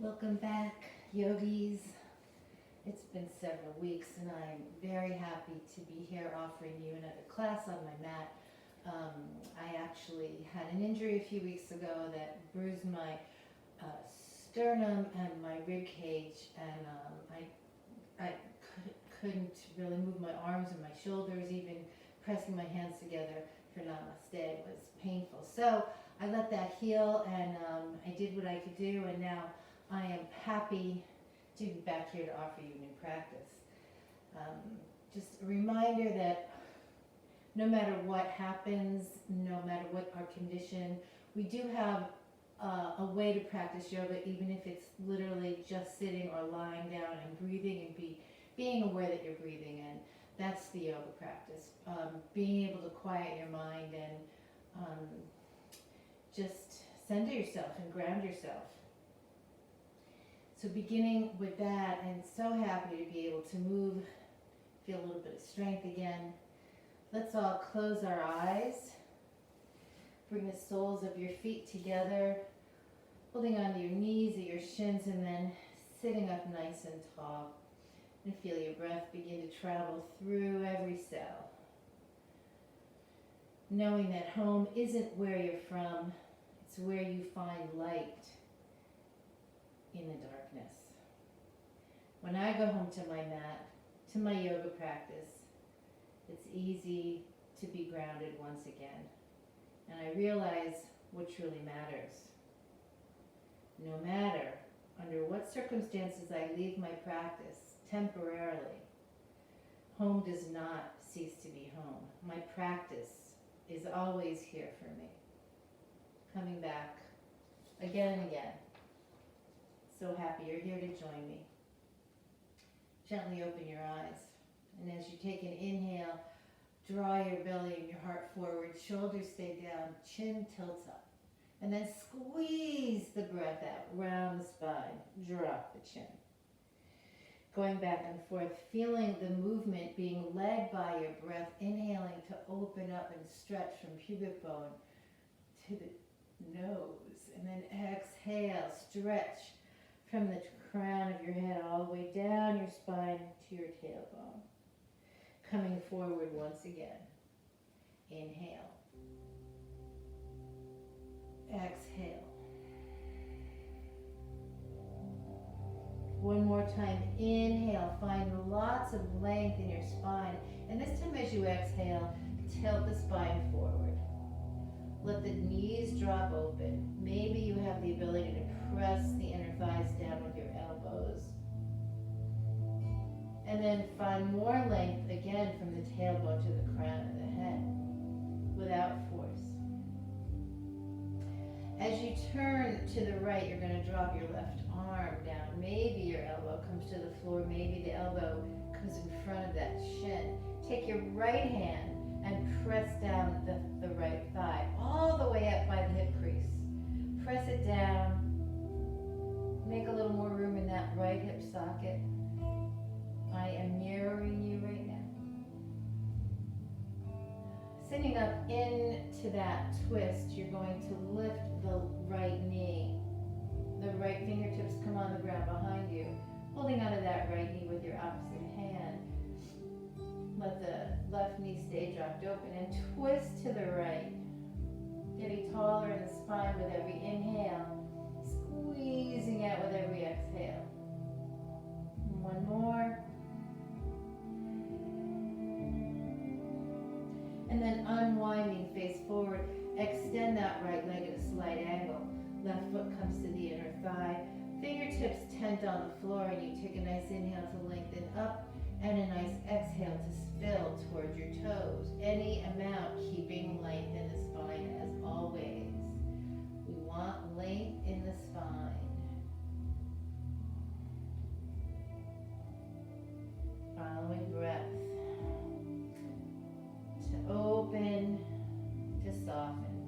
Welcome back, yogis. It's been several weeks and I'm very happy to be here offering you another class on my mat. I actually had an injury a few weeks ago that bruised my sternum and my rib cage, and I couldn't really move my arms and my shoulders. Even pressing my hands together for namaste was painful. So I let that heal, and I did what I could do, and now I am happy to be back here to offer you new practice. Just a reminder that no matter what happens, no matter what our condition, we do have a way to practice yoga, even if it's literally just sitting or lying down and breathing and being aware that you're breathing in. That's the yoga practice. Being able to quiet your mind and just center yourself and ground yourself. So beginning with that, and so happy to be able to move, feel a little bit of strength again. Let's all close our eyes. Bring the soles of your feet together, holding onto your knees or your shins, and then sitting up nice and tall. And feel your breath begin to travel through every cell. Knowing that home isn't where you're from, it's where you find light in the darkness. When I go home to my mat, to my yoga practice, it's easy to be grounded once again. And I realize what truly matters. No matter under what circumstances I leave my practice temporarily, home does not cease to be home. My practice is always here for me, coming back again and again. So happy you're here to join me. Gently open your eyes, and as you take an inhale, draw your belly and your heart forward, shoulders stay down, chin tilts up, and then squeeze the breath out, round the spine, drop the chin. Going back and forth, feeling the movement being led by your breath, inhaling to open up and stretch from pubic bone to the nose, and then exhale, stretch from the crown of your head all the way down your spine to your tailbone. Coming forward once again. Inhale. Exhale. One more time. Inhale. Find lots of length in your spine. And this time as you exhale, tilt the spine forward. Let the knees drop open. Maybe you have the ability to press the inner thighs down with your elbows. And then find more length again from the tailbone to the crown of the head without force. As you turn to the right, you're going to drop your left arm down. Maybe your elbow comes to the floor. Maybe the elbow comes in front of that shin. Take your right hand and press down the right thigh all the way up by the hip crease. Press it down. Make a little more room in that right hip socket. I am mirroring you right now. Sitting up into that twist, you're going to lift the right knee. The right fingertips come on the ground behind you, holding onto that right knee with your opposite hand. Let the left knee stay dropped open and twist to the right. Getting taller in the spine with every inhale, squeezing out with every exhale. One more. And then unwinding, face forward. Extend that right leg at a slight angle. Left foot comes to the inner thigh. Fingertips tent on the floor, and you take a nice inhale to lengthen up and a nice exhale to spill towards your toes. Any amount, keeping length in the spine as always. We want length in the spine. Following breath. To open, to soften.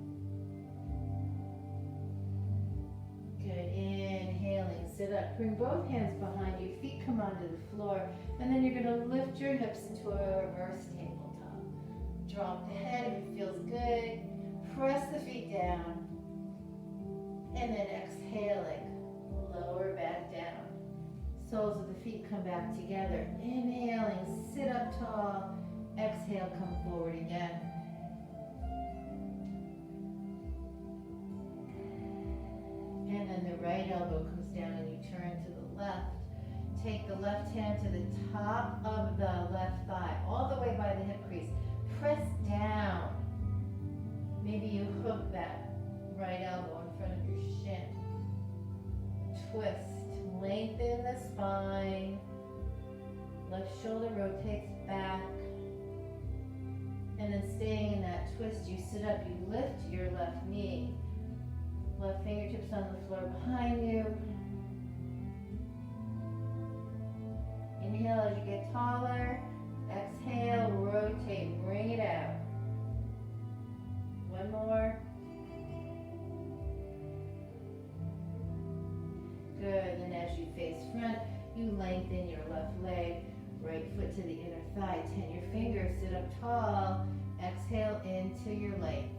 Good. Inhaling, sit up. Bring both hands behind you. Feet come onto the floor. And then you're going to lift your hips into a reverse tabletop. Drop the head if it feels good. Press the feet down. And then exhaling, lower. lower back down. Soles of the feet come back together. Inhaling, sit up tall. Exhale, come forward again. And then the right elbow comes down and you turn to the left. Take the left hand to the top of the left thigh, all the way by the hip crease. Press down. Maybe you hook that right elbow in front of your shin. Twist. Lengthen the spine. Left shoulder rotates back. And then staying in that twist, you sit up, you lift your left knee. Left fingertips on the floor behind you. Inhale as you get taller. Exhale, rotate, bring it out. One more. Good, and as you face front, you lengthen your left leg, right foot to the inner thigh, 10 your fingers, sit up tall, exhale into your length.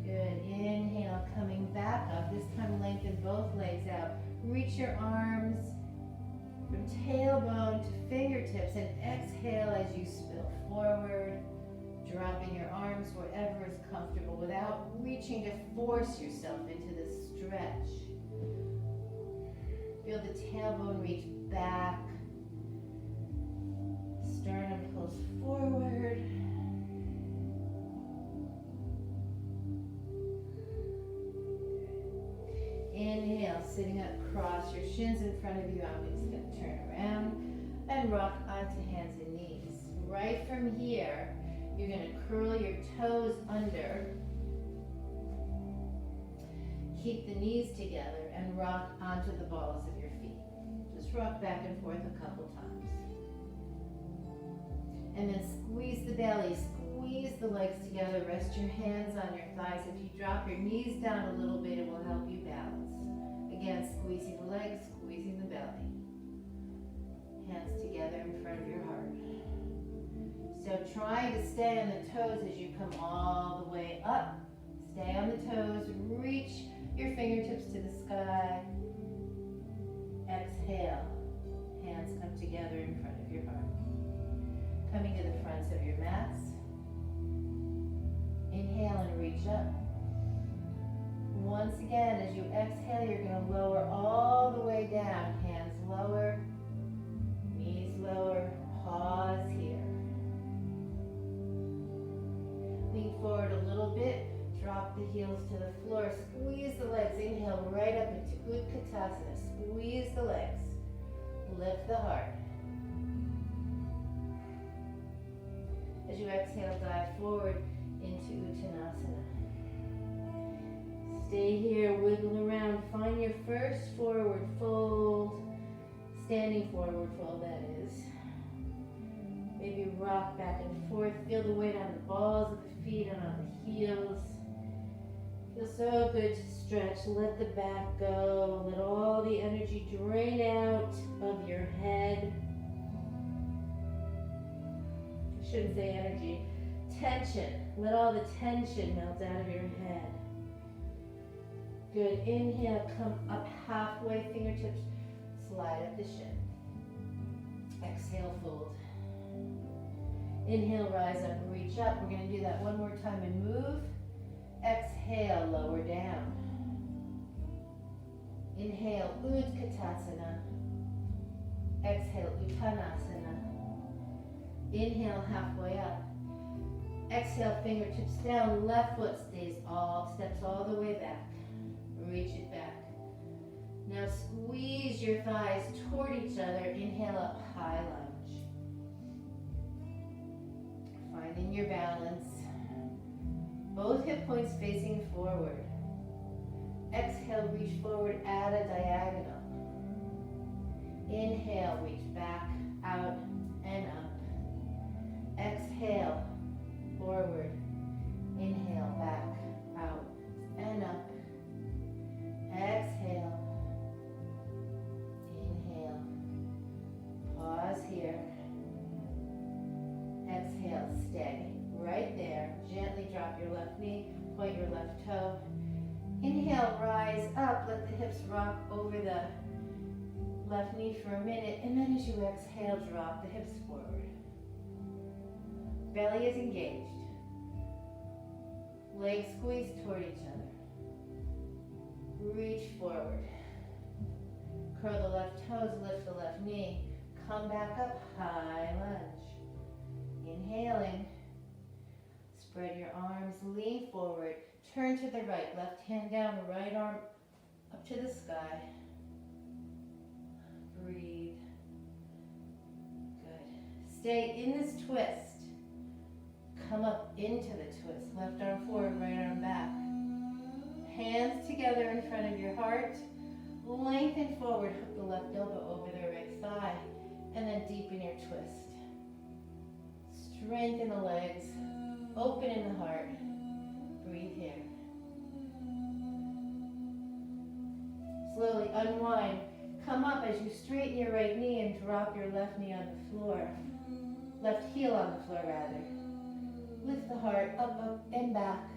Good, inhale, coming back up, this time lengthen both legs out, reach your arms from tailbone to fingertips and exhale as you spill forward, dropping your arms wherever is comfortable without reaching to force yourself into this stretch. Feel the tailbone reach back, sternum pulls forward. Inhale, sitting up, cross your shins in front of you. I'm just going to turn around and rock onto hands and knees. Right from here, you're going to curl your toes under. Keep the knees together and rock onto the balls of your feet. Just rock back and forth a couple times. And then squeeze the belly, squeeze the legs together, rest your hands on your thighs. If you drop your knees down a little bit, it will help you balance. Again, squeezing the legs, squeezing the belly. Hands together in front of your heart. So trying to stay on the toes as you come all the way up. Stay on the toes, reach your fingertips to the sky. Exhale, hands come together in front of your heart. Coming to the fronts of your mats. Inhale and reach up. Once again, as you exhale, you're going to lower all the way down. Hands lower, knees lower, pause here. Lean forward a little bit, drop the heels to the floor, squeeze the legs, inhale right up into Utkatasana, squeeze the legs, lift the heart. As you exhale, dive forward into Uttanasana. Stay here, wiggle around, find your first forward fold, standing forward fold that is. Maybe rock back and forth, feel the weight on the balls of the feet and on the heels. Feels so good to stretch, let the back go, let all the energy drain out of your head. I shouldn't say energy, tension, let all the tension melt out of your head. Good, inhale, come up halfway, fingertips slide up the shin. Exhale, fold. Inhale, rise up, reach up. We're going to do that one more time and move. Exhale, lower down. Inhale, Utkatasana. Exhale, Uttanasana. Inhale, halfway up. Exhale, fingertips down. Left foot steps all the way back. Reach it back. Now squeeze your thighs toward each other. Inhale up, high lunge. Finding your balance. Both hip points facing forward. Exhale, reach forward at a diagonal. Inhale, reach back, out, and up. Exhale, forward. Inhale, back, out, and up. Exhale. Inhale. Pause here. point your left toe. Inhale, rise up, let the hips rock over the left knee for a minute, and then as you exhale, drop the hips forward. Belly is engaged. Legs squeeze toward each other. Reach forward. Curl the left toes, lift the left knee. Come back up, high lunge. Inhaling. Spread your arms, lean forward. Turn to the right, left hand down, right arm up to the sky. Breathe. Good. Stay in this twist. Come up into the twist. Left arm forward, right arm back. Hands together in front of your heart. Lengthen forward, hook the left elbow over the right thigh, and then deepen your twist. Strengthen the legs, open in the heart. Breathe here. Slowly unwind. Come up as you straighten your right knee and drop your left knee on the floor. Left heel on the floor, rather. Lift the heart up, up, and back.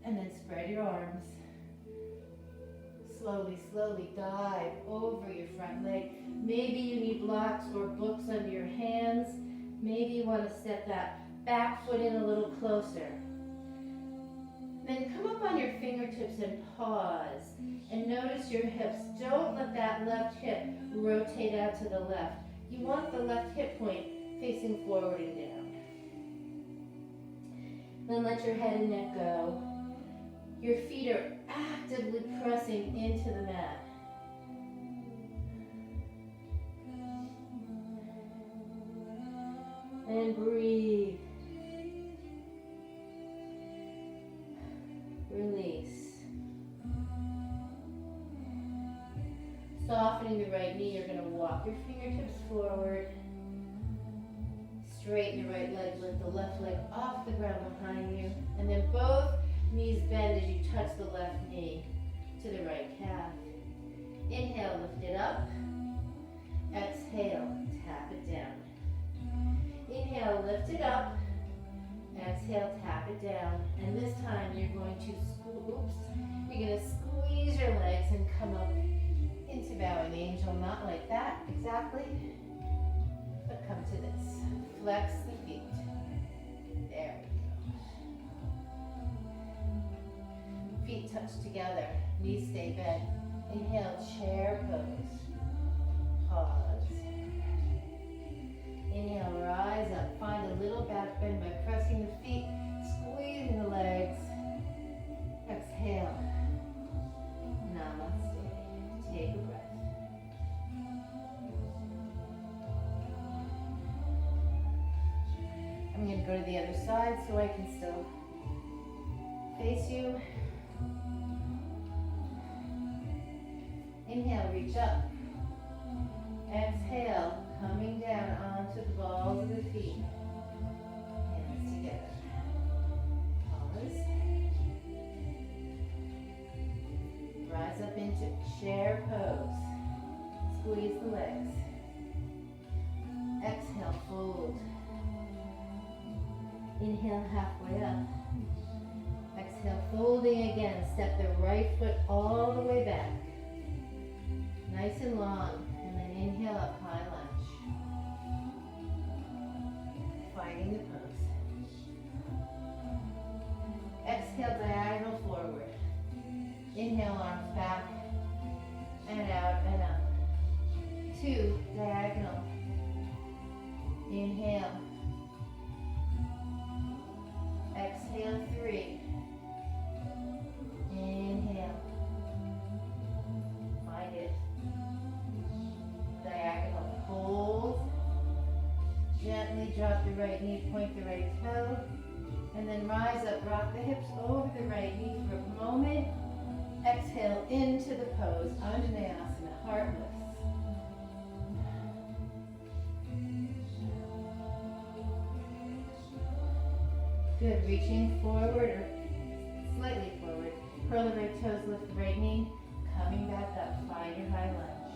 And then spread your arms. Slowly, slowly dive over your front leg. Maybe you need blocks or books under your hands. Maybe you want to step that back foot in a little closer. Then come up on your fingertips and pause. And notice your hips. Don't let that left hip rotate out to the left. You want the left hip point facing forward and down. Then let your head and neck go. Your feet are actively pressing into the mat. And breathe. Release. Softening the right knee, you're going to walk your fingertips forward. Straighten your right leg, lift the left leg off the ground behind you. And then both knees bend as you touch the left knee to the right calf. Inhale, lift it up. Exhale, tap it down. Inhale, lift it up. Exhale, tap it down. And this time you're going to squeeze your legs and come up into bowing angel. Not like that exactly, but come to this. Flex the feet. There we go. Feet touch together. Knees stay bent. Inhale, chair pose. Pause. Inhale, rise up. Find a little back bend by pressing the feet, squeezing the legs. Exhale. Namaste. Take a breath. I'm going to go to the other side so I can still face you. Inhale, reach up. Exhale, coming down onto the balls of the feet. Hands together. Pause. Rise up into chair pose. Squeeze the legs. Exhale, fold. Inhale, halfway up. Exhale, folding again. Step the right foot all the way back. Nice and long. And then inhale up, high lunge. Finding the pose. Exhale, diagonal forward. Inhale, arms back. And out and up. 2, diagonal. Inhale. Exhale, 3. Inhale. Find it. Diagonal. Hold. Gently drop the right knee, point the right toe. And then rise up, rock the hips over the right knee for a moment. Exhale into the pose. Anjaneyasana, heart lifts. Good, reaching forward or slightly forward. Curl the right toes, lift the right knee. Coming back up, find your high lunge.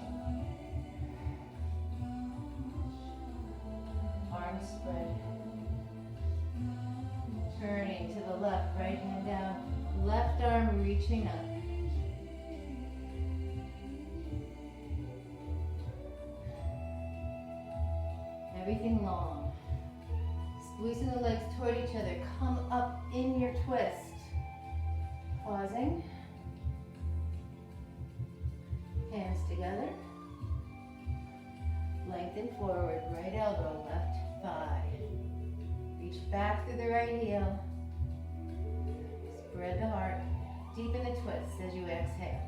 Arms spread. Turning to the left, right hand down. reaching up. Everything long. Squeezing the legs toward each other. Come up in your twist. Pausing. Hands together. Lengthen forward. Right elbow, left thigh. Reach back through the right heel. Spread the heart. Deepen the twist as you exhale.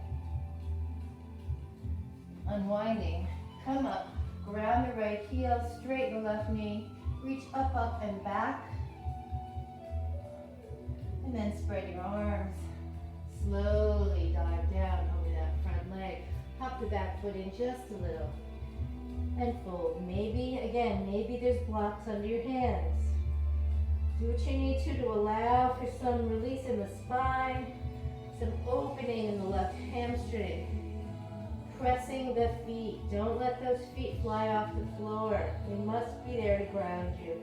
Unwinding. Come up. Ground the right heel. Straighten the left knee. Reach up, up, and back. And then spread your arms. Slowly dive down over that front leg. Hop the back foot in just a little. And fold. Maybe, again, maybe there's blocks under your hands. Do what you need to allow for some release in the spine, some opening in the left hamstring. Pressing the feet. Don't let those feet fly off the floor. They must be there to ground you.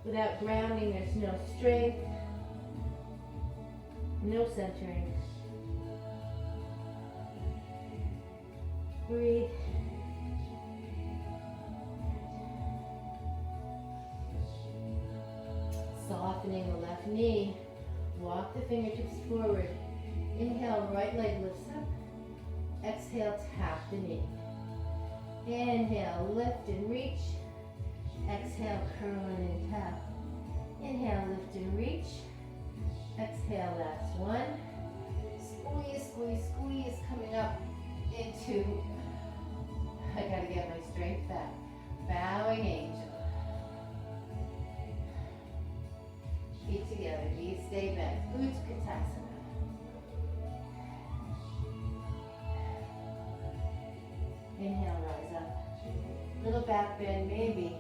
Without grounding, there's no strength, no centering. Breathe. Softening the left knee. Walk the fingertips forward. Inhale, right leg lifts up. Exhale, tap the knee. Inhale, lift and reach. Exhale, curl in and tap. Inhale, lift and reach. Exhale, last one. Squeeze, squeeze, squeeze, coming up into, I gotta get my strength back. Bowing angel. Feet together, knees stay bent. Utkatasana. Inhale, rise up. Little back bend, maybe.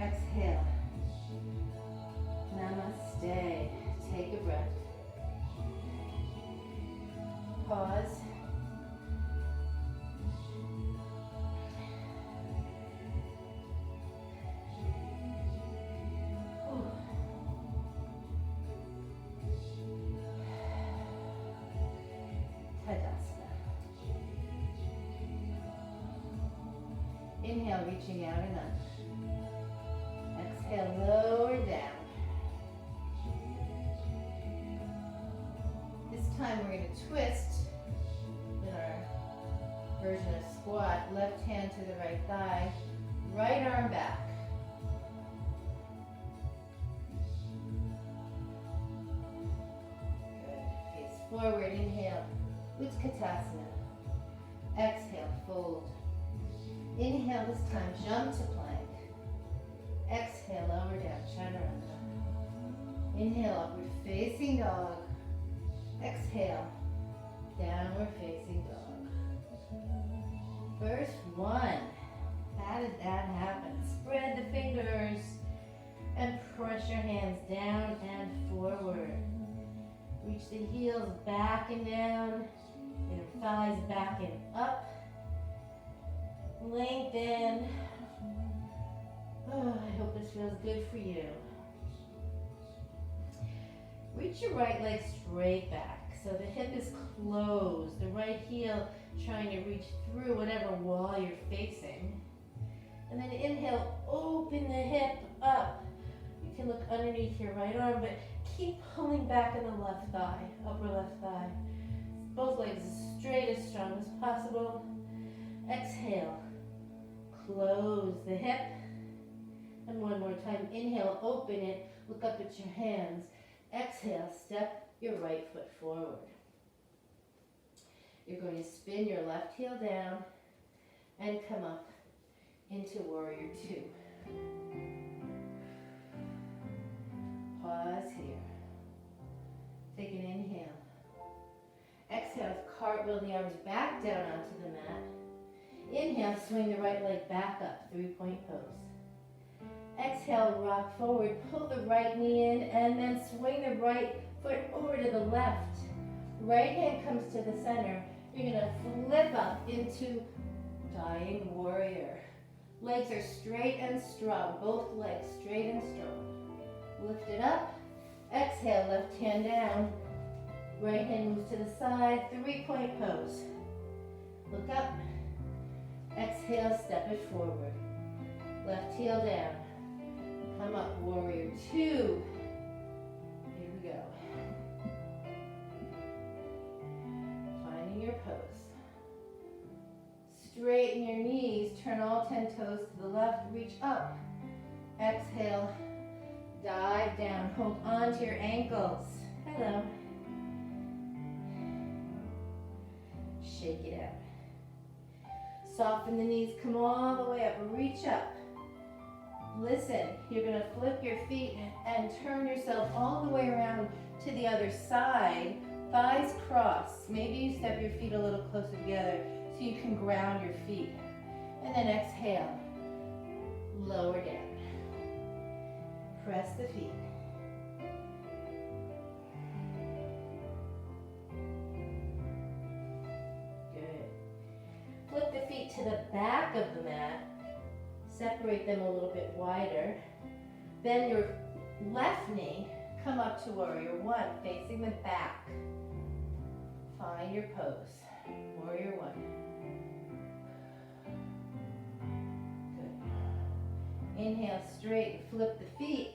Exhale. Namaste. Take a breath. Pause. Inhale, reaching out and up. Exhale, lower down. This time we're going to twist in our version of squat. Left hand to the right thigh, right arm back. Good. Face forward, inhale, Utkatasana. Exhale, fold. Inhale, this time jump to plank. Exhale, lower down, chaturanga. Inhale, upward facing dog. Exhale, downward facing dog. First one. How did that happen? Spread the fingers and press your hands down and forward. Reach the heels back and down, inner thighs back and up. Lengthen. Oh, I hope this feels good for you. Reach your right leg straight back so the hip is closed. The right heel trying to reach through whatever wall you're facing. And then inhale, open the hip up. You can look underneath your right arm, but keep pulling back in the left thigh, upper left thigh. Both legs as straight, as strong as possible. Exhale. Close the hip. And one more time. Inhale, open it. Look up at your hands. Exhale, step your right foot forward. You're going to spin your left heel down and come up into Warrior Two. Pause here. Take an inhale. Exhale, cartwheel the arms back down onto the mat. Inhale, swing the right leg back up, three-point pose. Exhale, rock forward, pull the right knee in, and then swing the right foot over to the left. Right hand comes to the center. You're going to flip up into Dying Warrior. Legs are straight and strong, both legs straight and strong. Lift it up. Exhale, left hand down. Right hand moves to the side, 3-point pose. Look up. Exhale, step it forward. Left heel down. Come up, warrior 2. Here we go. Finding your pose. Straighten your knees, turn all 10 toes to the left, reach up. Exhale, dive down, hold on to your ankles. Hello. Shake it out. Soften the knees, come all the way up, reach up. Listen, you're gonna flip your feet and turn yourself all the way around to the other side. Thighs cross. Maybe you step your feet a little closer together so you can ground your feet. And then exhale, lower down. Press the feet. Good. Flip the feet to the back of the mat. Separate them a little bit wider. Bend your left knee. Come up to warrior 1, facing the back. Find your pose. Warrior 1. Good. Inhale, straight, flip the feet.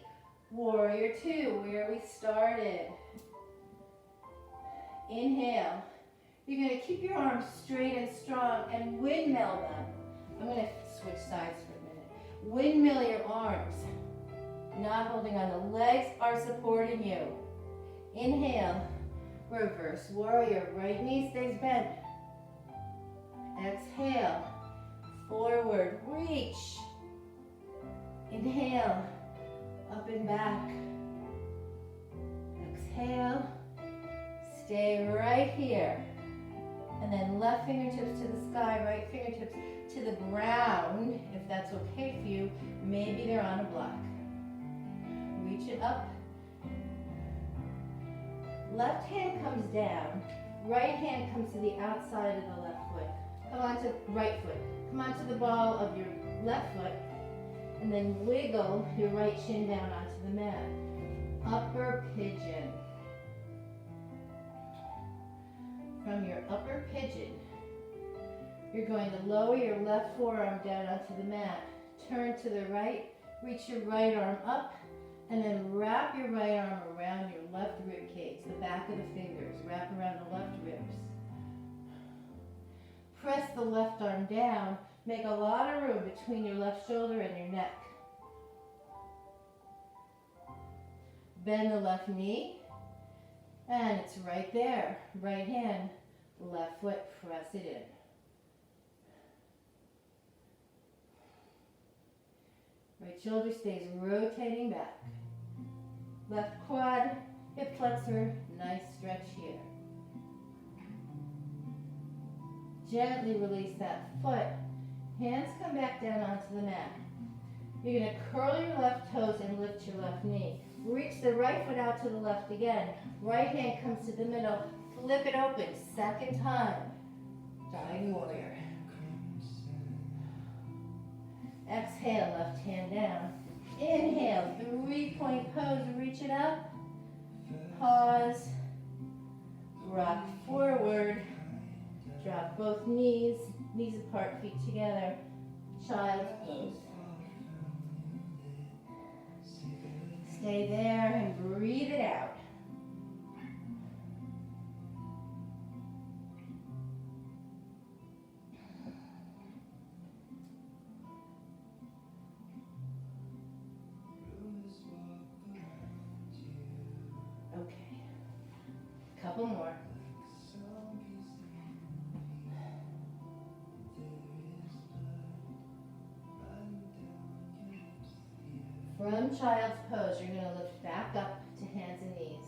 Warrior 2, where we started. Inhale. You're going to keep your arms straight and strong and windmill them. I'm going to switch sides for a minute. Windmill your arms. Not holding on. The legs are supporting you. Inhale. Reverse warrior. Right knee stays bent. Exhale. Forward. Reach. Inhale. Up and back. Exhale. Stay right here. And then left fingertips to the sky, right fingertips to the ground, if that's okay for you. Maybe they're on a block. Reach it up. Left hand comes down. Right hand comes to the outside of the left foot. Come on to right foot. Come onto the ball of your left foot. And then wiggle your right shin down onto the mat. Upper pigeon. From your upper pigeon, you're going to lower your left forearm down onto the mat. Turn to the right, reach your right arm up, and then wrap your right arm around your left rib cage, the back of the fingers. Wrap around the left ribs. Press the left arm down. Make a lot of room between your left shoulder and your neck. Bend the left knee. And it's right there. Right hand, left foot, press it in. Right shoulder stays rotating back. Left quad, hip flexor, nice stretch here. Gently release that foot. Hands come back down onto the mat. You're going to curl your left toes and lift your left knee. Reach the right foot out to the left again. Right hand comes to the middle. Flip it open. Second time. Dying warrior. Exhale, left hand down. Inhale, 3-point pose. Reach it up. Pause. Rock forward. Drop both knees. Knees apart, feet together. Child's pose. Stay there and breathe it out. Okay. Couple more. From child's pose, you're going to lift back up to hands and knees.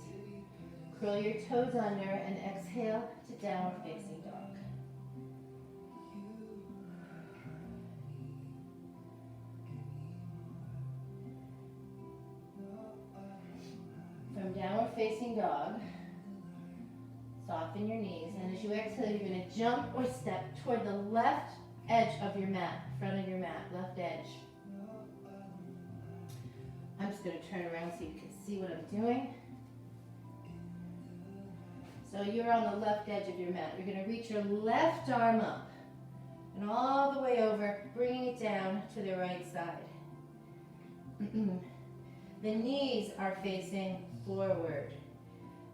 Curl your toes under and exhale to downward facing dog. From downward facing dog, soften your knees, and as you exhale, you're going to jump or step toward the left edge of your mat, front of your mat, left edge. I'm just going to turn around so you can see what I'm doing. So you're on the left edge of your mat. You're going to reach your left arm up and all the way over, bringing it down to the right side. The knees are facing forward.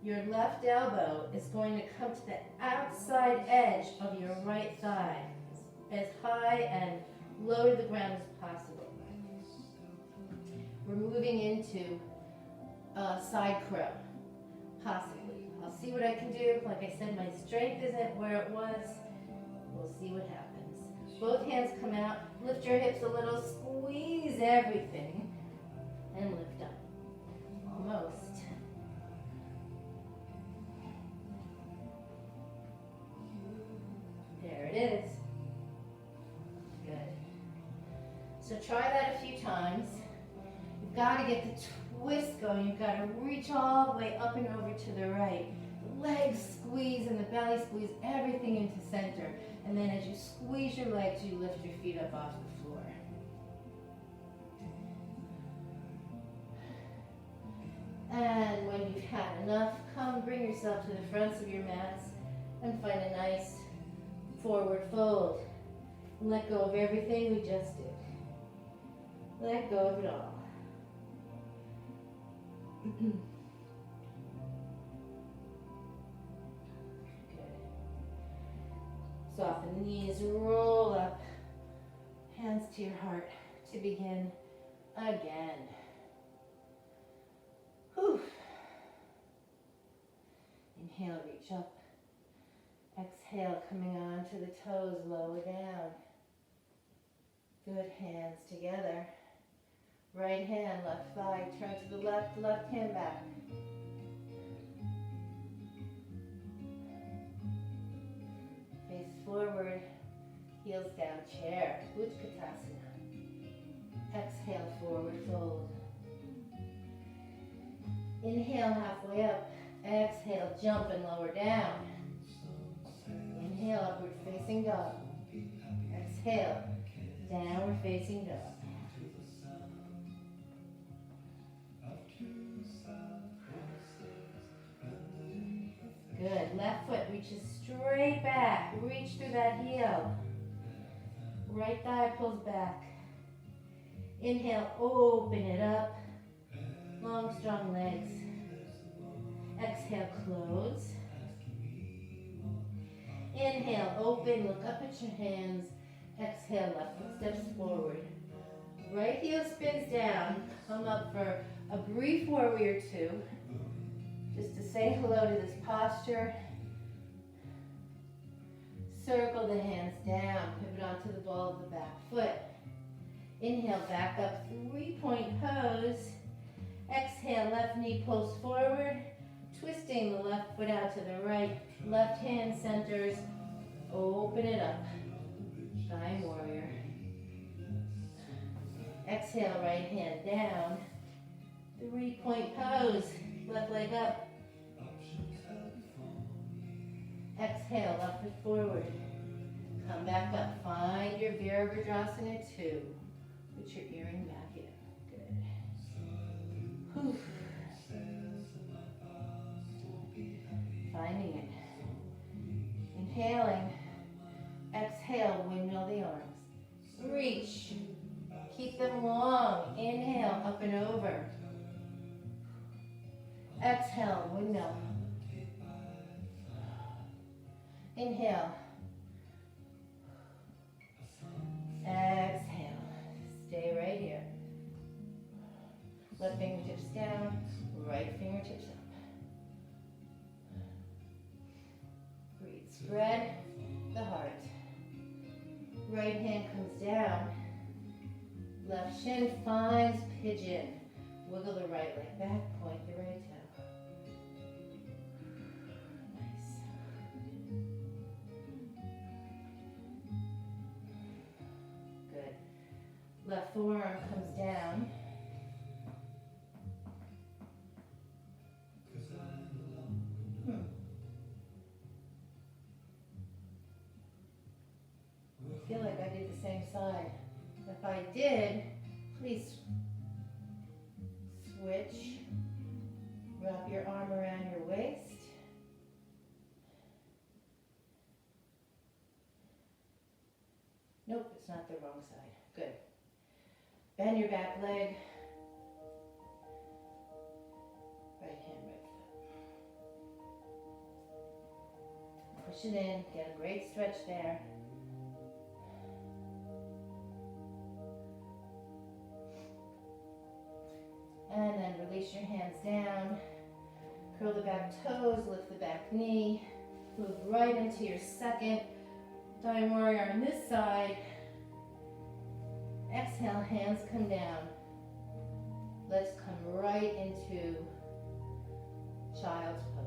Your left elbow is going to come to the outside edge of your right thigh, as high and low to the ground as possible. We're moving into a side crow, possibly. I'll see what I can do. Like I said, my strength isn't where it was. We'll see what happens. Both hands come out. Lift your hips a little. Squeeze everything. And lift up. Almost. There it is. Good. So try that a few times. You've got to get the twist going. You've got to reach all the way up and over to the right. The legs squeeze and the belly squeeze everything into center. And then as you squeeze your legs, you lift your feet up off the floor. And when you've had enough, come bring yourself to the fronts of your mats and find a nice forward fold. And let go of everything we just did. Let go of it all. Good. Soften the knees, roll up, hands to your heart to begin again. Whew. Inhale, reach up. Exhale, coming on to the toes, lower down. Good, hands together. Right hand, left thigh, turn to the left, left hand back. Face forward, heels down, chair, Utkatasana. Exhale, forward fold. Inhale, halfway up. Exhale, jump and lower down. Inhale, upward facing dog. Exhale, downward facing dog. Good. Left foot reaches straight back. Reach through that heel. Right thigh pulls back. Inhale, open it up. Long, strong legs. Exhale, close. Inhale, open, look up at your hands. Exhale, left foot steps forward. Right heel spins down. Come up for a brief warrior two. Just to say hello to this posture. Circle the hands down. Pivot onto the ball of the back foot. Inhale, back up, 3-point pose. Exhale, left knee pulls forward. Twisting the left foot out to the right. Left hand centers. Open it up. Sky warrior. Exhale, right hand down. 3-point pose. Left leg up. Exhale, left foot forward. Come back up. Find your Virabhadrasana 2. Put your earring back in. Good. Whew. Finding it. Inhaling. Exhale, windmill the arms. Reach. Keep them long. Inhale, up and over. Exhale, windmill. Inhale. Exhale. Stay right here. Left fingertips down, right fingertips up. Breathe. Spread the heart. Right hand comes down. Left shin finds pigeon. Wiggle the right leg back, point the right toe. Nice. Good. Left forearm comes down. I feel like I did the same side. If I did, please switch. Wrap your arm around your waist. Nope, it's not the wrong side. Good. Bend your back leg. Right hand, right foot. Push it in. Get a great stretch there. And then release your hands down. Curl the back toes, lift the back knee. Move right into your second downward warrior on this side. Exhale, hands come down. Let's come right into child's pose.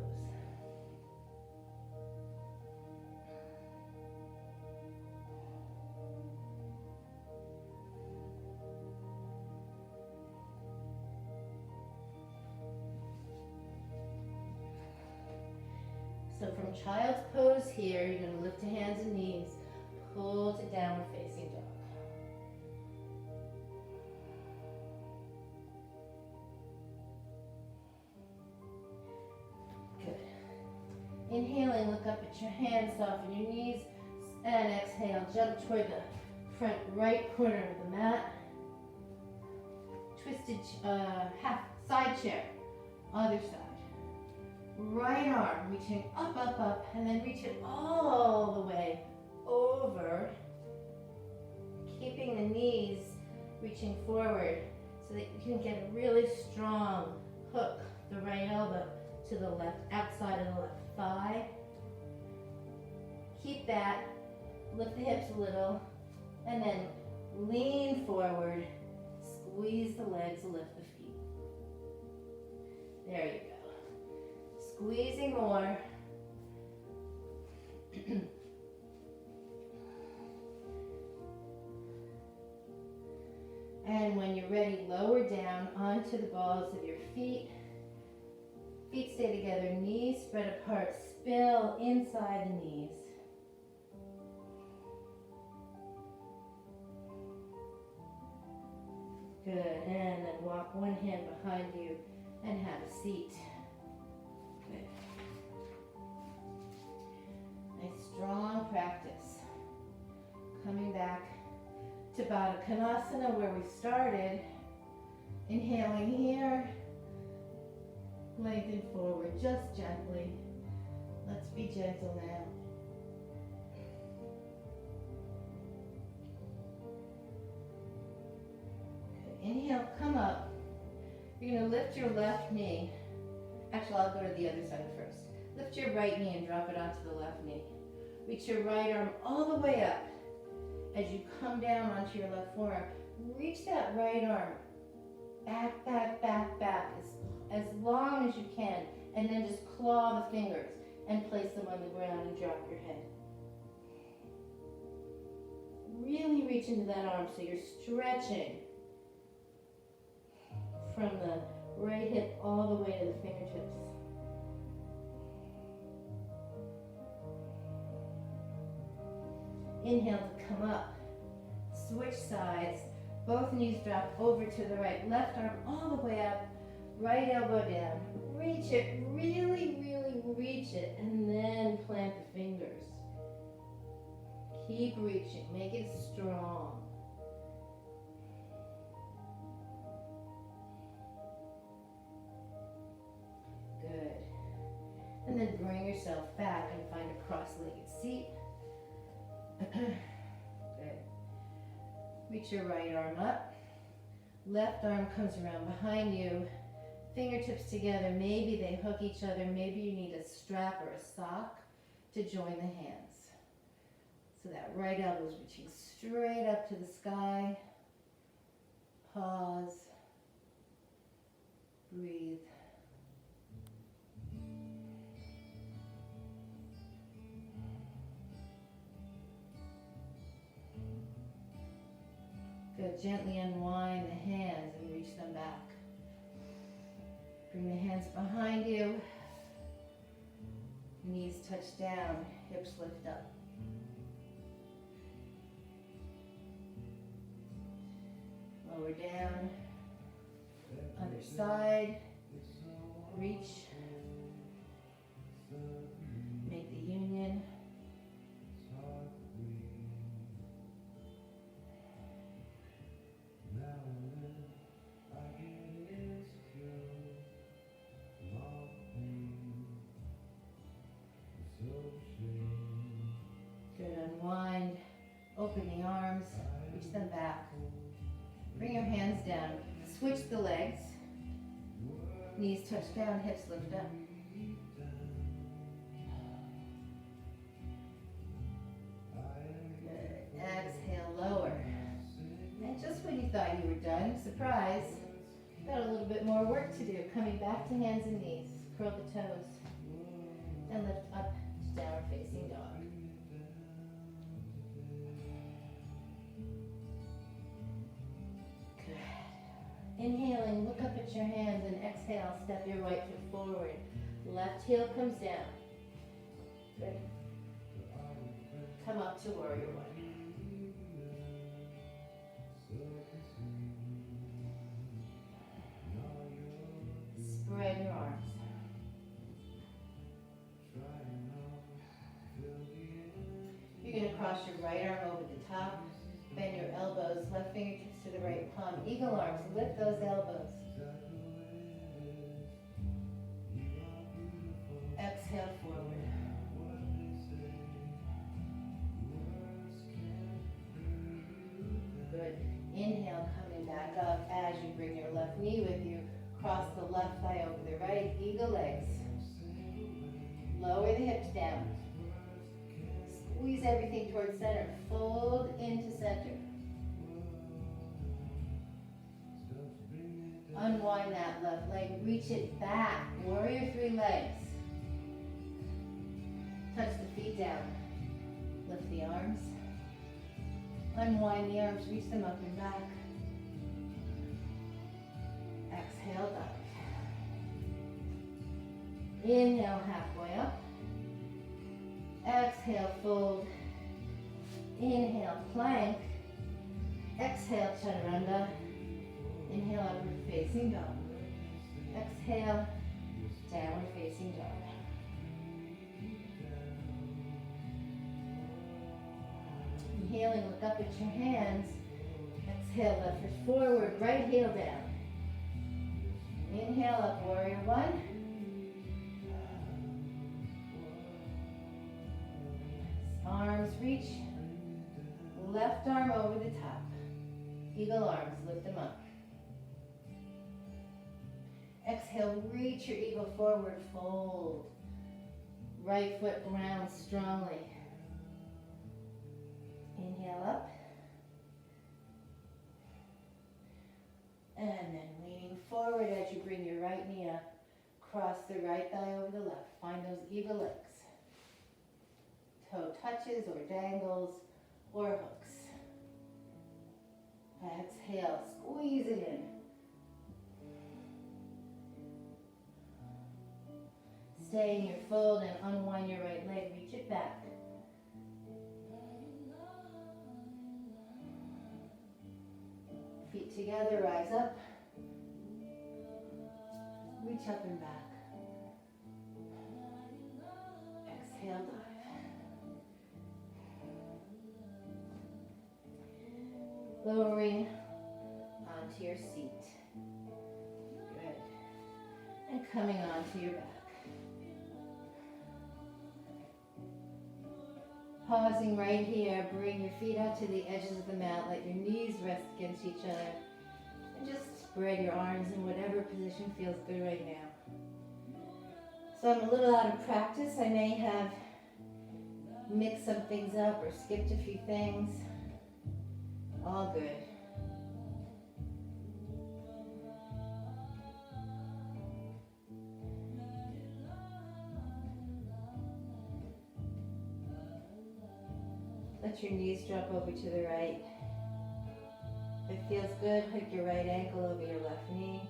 So from child's pose here, you're going to lift the hands and knees, pull to downward facing dog. Good. Inhaling, look up at your hands, soften your knees, and exhale, jump toward the front right corner of the mat. Twisted half side chair, other side. Right arm reaching up, up, up, and then reach it all the way over, keeping the knees reaching forward so that you can get a really strong hook, the right elbow to the left, outside of the left thigh. Keep that, lift the hips a little, and then lean forward, squeeze the legs, lift the feet. There you go. Squeezing more. And when you're ready, lower down onto the balls of your feet. Feet stay together, knees spread apart, spill inside the knees. Good, and then walk one hand behind you and have a seat. Good. Nice strong practice. Coming back to Baddha Konasana where we started. Inhaling here. Lengthen forward just gently. Let's be gentle now. Good. Inhale, come up. You're going to lift your left knee. Actually, I'll go to the other side first. Lift your right knee and drop it onto the left knee. Reach your right arm all the way up. As you come down onto your left forearm, reach that right arm back, back, back, back, as long as you can, and then just claw the fingers and place them on the ground and drop your head. Really reach into that arm so you're stretching from the right hip all the way to the fingertips. Inhale to come up. Switch sides. Both knees drop over to the right. Left arm all the way up. Right elbow down. Reach it. Really, really reach it. And then plant the fingers. Keep reaching. Make it strong. Good. And then bring yourself back and find a cross-legged seat. Good. Reach your right arm up. Left arm comes around behind you. Fingertips together. Maybe they hook each other. Maybe you need a strap or a sock to join the hands. So that right elbow is reaching straight up to the sky. Pause. Breathe. Good. Gently unwind the hands and reach them back. Bring the hands behind you. Knees touch down, hips lift up. Lower down. Other side. Reach. Make the union. Good, unwind, open the arms, reach them back. Bring your hands down, switch the legs. Knees touch down, hips lift up. Good, exhale, lower. And just when you thought you were done, surprise, got a little bit more work to do. Coming back to hands and knees, curl the toes, and lift up to downward facing dog. Inhaling, look up at your hands, and exhale, step your right foot forward. Left heel comes down. Good. Come up to warrior one. Spread your arms. You're going to cross your right arm over the top. Bend your elbows, left fingertips to the right palm. Eagle arms, lift those elbows. Exhale forward. Good. Inhale, coming back up as you bring your left knee with you. Cross the left thigh over the right. Eagle legs. Lower the hips down. Squeeze everything towards center. Fold into center. Unwind that left leg. Reach it back. Warrior three legs. Touch the feet down. Lift the arms. Unwind the arms. Reach them up and back. Exhale, dive. Inhale, halfway up. Exhale, fold. Inhale, plank. Exhale, chaturanga. Inhale, upward facing dog. Exhale, downward facing dog. Inhaling, look up at your hands. Exhale, left foot forward, right heel down. Inhale, up, warrior one. Arms reach. Left arm over the top. Eagle arms, lift them up. Exhale, reach your eagle forward, fold. Right foot grounds strongly. Inhale up. And then leaning forward as you bring your right knee up. Cross the right thigh over the left. Find those eagle legs. Toe touches or dangles or hooks. Exhale, squeeze it in. Stay in your fold and unwind your right leg. Reach it back. Feet together, rise up. Reach up and back. Exhale, dive. Lowering onto your seat. Good. And coming onto your back. Pausing right here, bring your feet out to the edges of the mat. Let your knees rest against each other. And just spread your arms in whatever position feels good right now. So I'm a little out of practice. I may have mixed some things up or skipped a few things. All good. Let your knees drop over to the right. If it feels good, hook your right ankle over your left knee.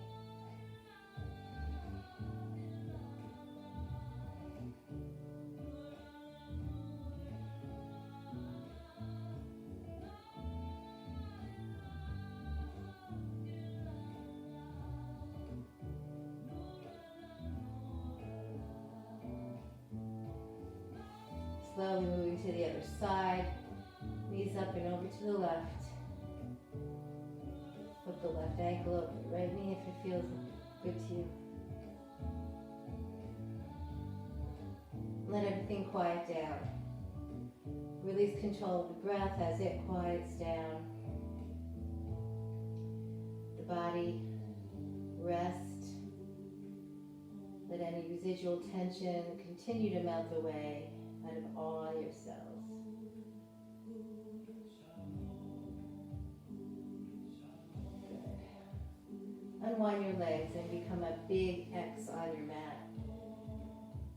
Slowly moving to the other side. Knees up and over to the left. Put the left ankle over the right knee if it feels good to you. Let everything quiet down. Release control of the breath as it quiets down. The body rest. Let any residual tension continue to melt away out of all your cells. Good. Unwind your legs and become a big X on your mat.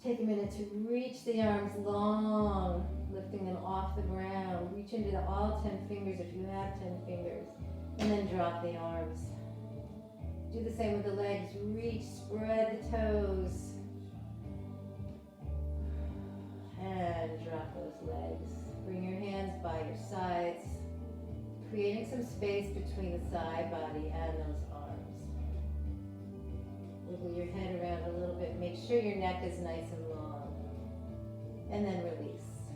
Take a minute to reach the arms long, lifting them off the ground. Reach into all 10 fingers if you have 10 fingers, and then drop the arms. Do the same with the legs. Reach, spread the toes, and drop those legs. Bring your hands by your sides, creating some space between the side body and those arms. Wiggle your head around a little bit. Make sure your neck is nice and long. And then release.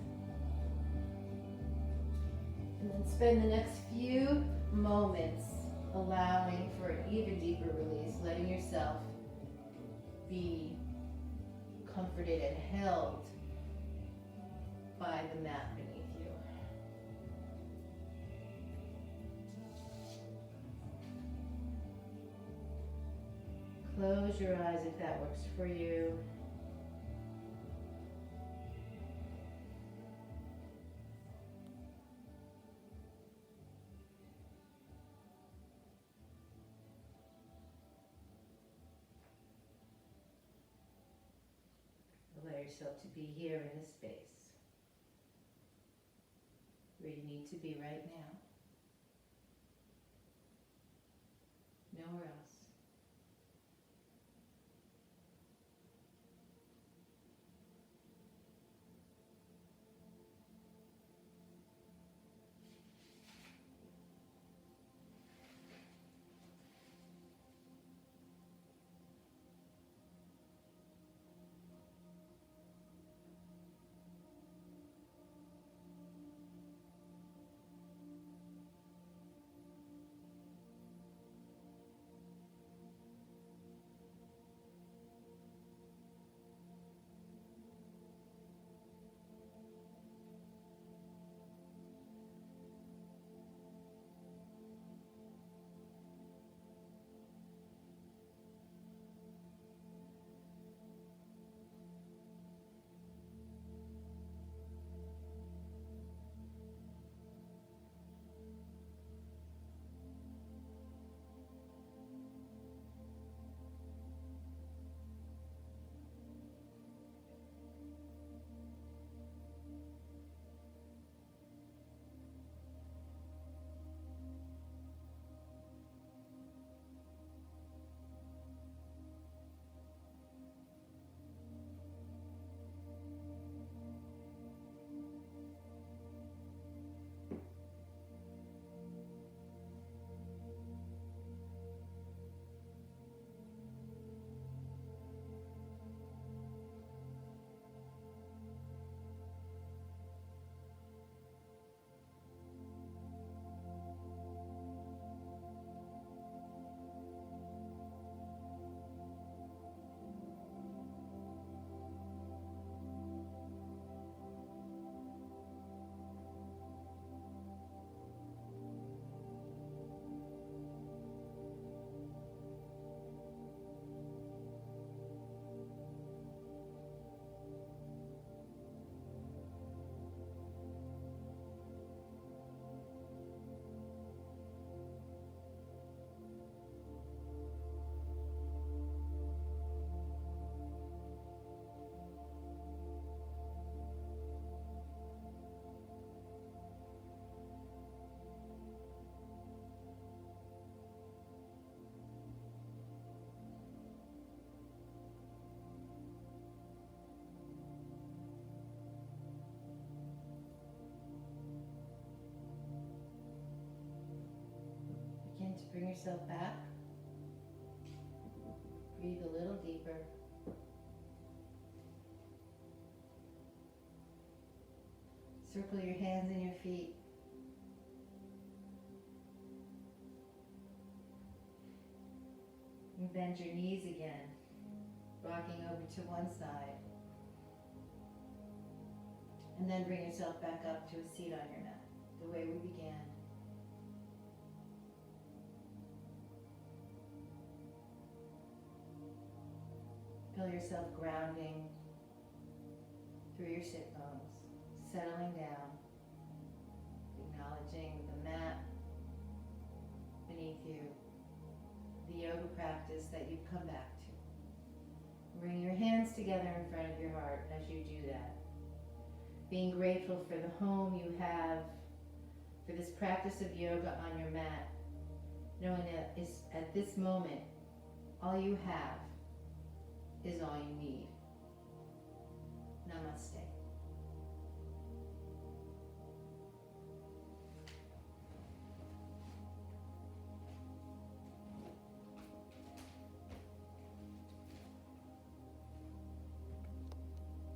And then spend the next few moments allowing for an even deeper release, letting yourself be comforted and held by the mat beneath you. Close your eyes if that works for you. Allow yourself to be here in this space where you need to be right now. Nowhere else. Bring yourself back. Breathe a little deeper. Circle your hands and your feet. And bend your knees again, rocking over to one side. And then bring yourself back up to a seat on your mat, the way we began. Feel yourself grounding through your sit bones, settling down, acknowledging the mat beneath you, the yoga practice that you've come back to. Bring your hands together in front of your heart as you do that. Being grateful for the home you have, for this practice of yoga on your mat, knowing that at this moment, all you have is all you need.